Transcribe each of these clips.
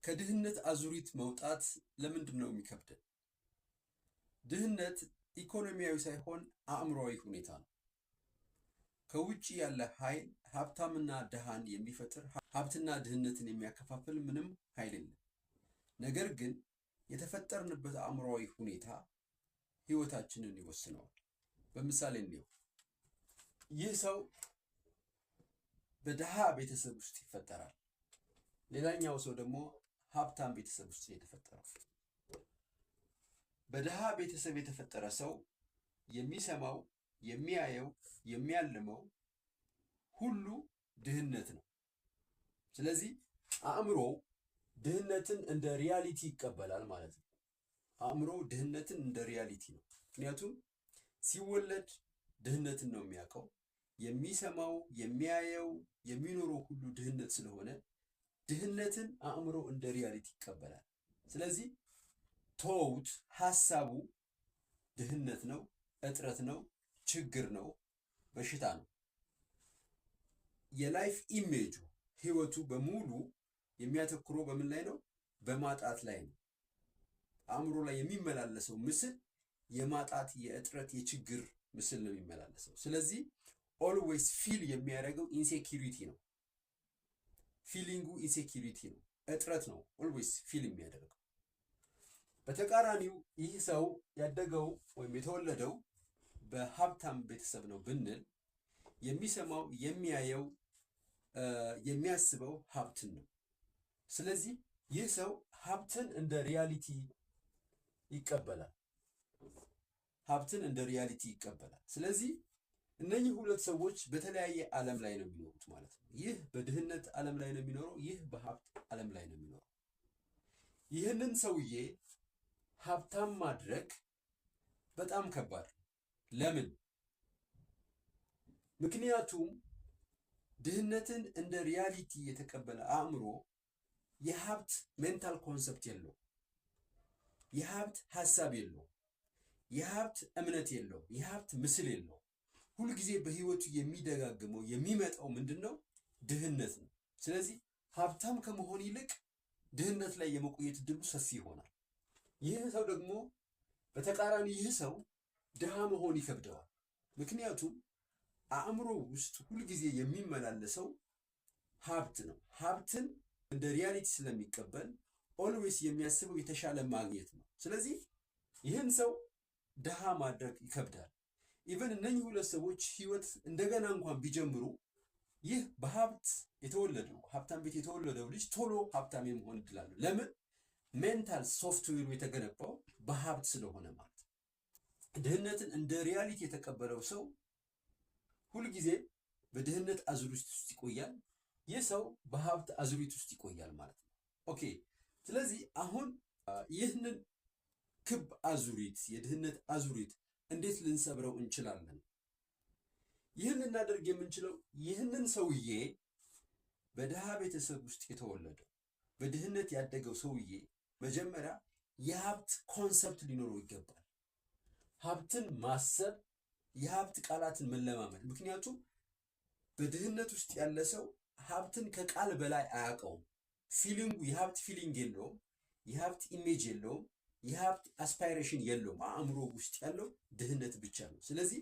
ከድህነት አዙሪት መውጣት ለምንድን ነው የሚከብደን? ድህነት ኢኮኖሚያዊ ሳይሆን አእምሯዊ ሁኔታ ነው። ከውጭ ያለ ኃይል ሀብታምና ድሃን የሚፈጥር ሀብትና ድህነትን የሚያከፋፍል ምንም ኃይል የለም። ነገር ግን የተፈጠርንበት አእምሯዊ ሁኔታ ህይወታችንን ይወስነዋል። በምሳሌ እንየው። ይህ ሰው በድሃ ቤተሰብ ውስጥ ይፈጠራል። ሌላኛው ሰው ደግሞ ሀብታም ቤተሰብ ውስጥ የተፈጠረው። በድሃ ቤተሰብ የተፈጠረ ሰው የሚሰማው፣ የሚያየው፣ የሚያልመው ሁሉ ድህነት ነው። ስለዚህ አእምሮ ድህነትን እንደ ሪያሊቲ ይቀበላል ማለት ነው። አእምሮ ድህነትን እንደ ሪያሊቲ ነው። ምክንያቱም ሲወለድ ድህነትን ነው የሚያውቀው። የሚሰማው፣ የሚያየው፣ የሚኖረው ሁሉ ድህነት ስለሆነ ድህነትን አእምሮ እንደ ሪያሊቲ ይቀበላል። ስለዚህ ተውት፣ ሐሳቡ ድህነት ነው፣ እጥረት ነው፣ ችግር ነው፣ በሽታ ነው። የላይፍ ኢሜጁ ህይወቱ በሙሉ የሚያተኩረው በምን ላይ ነው? በማጣት ላይ ነው። አእምሮ ላይ የሚመላለሰው ምስል የማጣት፣ የእጥረት፣ የችግር ምስል ነው የሚመላለሰው። ስለዚህ ኦልዌይስ ፊል የሚያደርገው ኢንሴኪሪቲ ነው። ፊሊንጉ ኢንሴኪሪቲ ነው፣ እጥረት ነው ኦልዌይስ ፊል የሚያደርገው። በተቃራኒው ይህ ሰው ያደገው ወይም የተወለደው በሀብታም ቤተሰብ ነው ብንል የሚሰማው፣ የሚያየው፣ የሚያስበው ሀብትን ነው። ስለዚህ ይህ ሰው ሀብትን እንደ ሪያሊቲ ይቀበላል። ሀብትን እንደ ሪያሊቲ ይቀበላል። ስለዚህ እነኚህ ሁለት ሰዎች በተለያየ ዓለም ላይ ነው የሚኖሩት ማለት ነው። ይህ በድህነት ዓለም ላይ ነው የሚኖረው፣ ይህ በሀብት ዓለም ላይ ነው የሚኖረው። ይህንን ሰውዬ ሀብታም ማድረግ በጣም ከባድ ነው። ለምን? ምክንያቱም ድህነትን እንደ ሪያሊቲ የተቀበለ አእምሮ የሀብት ሜንታል ኮንሰፕት የለው፣ የሀብት ሀሳብ የለው፣ የሀብት እምነት የለው፣ የሀብት ምስል የለው። ሁልጊዜ በህይወቱ የሚደጋግመው የሚመጣው ምንድን ነው? ድህነት ነው። ስለዚህ ሀብታም ከመሆን ይልቅ ድህነት ላይ የመቆየት እድሉ ሰፊ ይሆናል። ይህ ሰው ደግሞ በተቃራኒ ይህ ሰው ድሃ መሆን ይከብደዋል። ምክንያቱም አእምሮ ውስጥ ሁልጊዜ የሚመላለሰው ሀብት ነው። ሀብትን እንደ ሪያሊቲ ስለሚቀበል ኦልዌይስ የሚያስበው የተሻለ ማግኘት ነው። ስለዚህ ይህን ሰው ድሃ ማድረግ ይከብዳል። ኢቨን እነኚህ ሁለት ሰዎች ህይወት እንደገና እንኳን ቢጀምሩ ይህ በሀብት የተወለደው ሀብታም ቤት የተወለደው ልጅ ቶሎ ሀብታም የመሆን እድል አለው። ለምን? ሜንታል ሶፍትዌሩ የተገነባው በሀብት ስለሆነ ማለት ነው። ድህነትን እንደ ሪያሊቲ የተቀበለው ሰው ሁልጊዜ በድህነት አዙሪት ውስጥ ይቆያል። ይህ ሰው በሀብት አዙሪት ውስጥ ይቆያል ማለት ነው። ኦኬ። ስለዚህ አሁን ይህንን ክብ አዙሪት፣ የድህነት አዙሪት እንዴት ልንሰብረው እንችላለን? ይህን ልናደርግ የምንችለው ይህንን ሰውዬ በድሃ ቤተሰብ ውስጥ የተወለደው በድህነት ያደገው ሰውዬ መጀመሪያ የሀብት ኮንሰፕት ሊኖረው ይገባል። ሀብትን ማሰብ፣ የሀብት ቃላትን መለማመድ። ምክንያቱም በድህነት ውስጥ ያለ ሰው ሀብትን ከቃል በላይ አያውቀውም። ፊሊንጉ የሀብት ፊሊንግ የለውም፣ የሀብት ኢሜጅ የለውም፣ የሀብት አስፓይሬሽን የለውም። አእምሮ ውስጥ ያለው ድህነት ብቻ ነው። ስለዚህ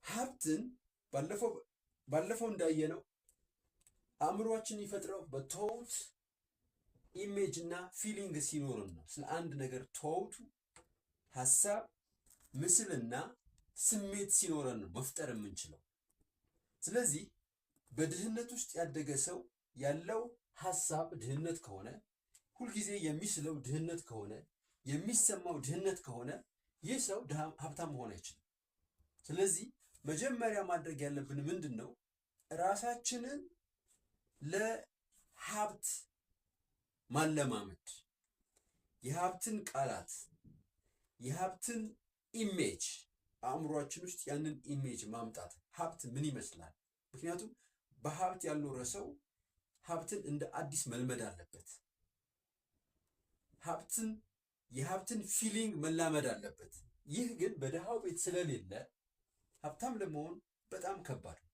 ሀብትን ባለፈው እንዳየነው አእምሯችን ይፈጥረው በቶት ኢሜጅ እና ፊሊንግ ሲኖርን ነው። ስለ አንድ ነገር ተውቱ ሀሳብ፣ ምስልና ስሜት ሲኖረን ነው መፍጠር የምንችለው። ስለዚህ በድህነት ውስጥ ያደገ ሰው ያለው ሀሳብ ድህነት ከሆነ፣ ሁልጊዜ የሚስለው ድህነት ከሆነ፣ የሚሰማው ድህነት ከሆነ ይህ ሰው ሀብታም መሆን አይችልም። ስለዚህ መጀመሪያ ማድረግ ያለብን ምንድን ነው? ራሳችንን ለሀብት ማለማመድ፣ የሀብትን ቃላት፣ የሀብትን ኢሜጅ አእምሯችን ውስጥ ያንን ኢሜጅ ማምጣት። ሀብት ምን ይመስላል? ምክንያቱም በሀብት ያልኖረ ሰው ሀብትን እንደ አዲስ መልመድ አለበት። የሀብትን ፊሊንግ መላመድ አለበት። ይህ ግን በድሃው ቤት ስለሌለ ሀብታም ለመሆን በጣም ከባድ ነው።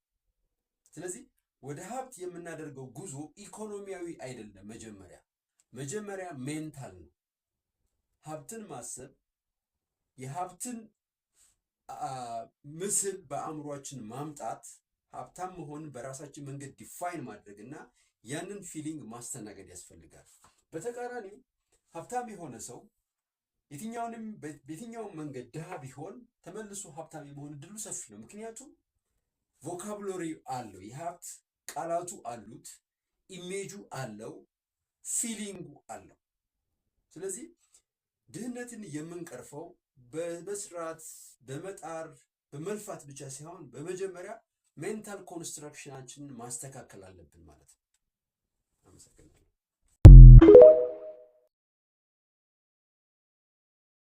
ስለዚህ ወደ ሀብት የምናደርገው ጉዞ ኢኮኖሚያዊ አይደለም። መጀመሪያ መጀመሪያ ሜንታል ነው። ሀብትን ማሰብ የሀብትን ምስል በአእምሯችን ማምጣት ሀብታም መሆን በራሳችን መንገድ ዲፋይን ማድረግ እና ያንን ፊሊንግ ማስተናገድ ያስፈልጋል። በተቃራኒው ሀብታም የሆነ ሰው በየትኛውም መንገድ ድሃ ቢሆን ተመልሶ ሀብታም የመሆን እድሉ ሰፊ ነው። ምክንያቱም ቮካብሎሪ አለው፣ የሀብት ቃላቱ አሉት፣ ኢሜጁ አለው፣ ፊሊንጉ አለው። ስለዚህ ድህነትን የምንቀርፈው በመስራት በመጣር በመልፋት ብቻ ሳይሆን በመጀመሪያ ሜንታል ኮንስትራክሽናችንን ማስተካከል አለብን ማለት ነው። አመሰግናለሁ።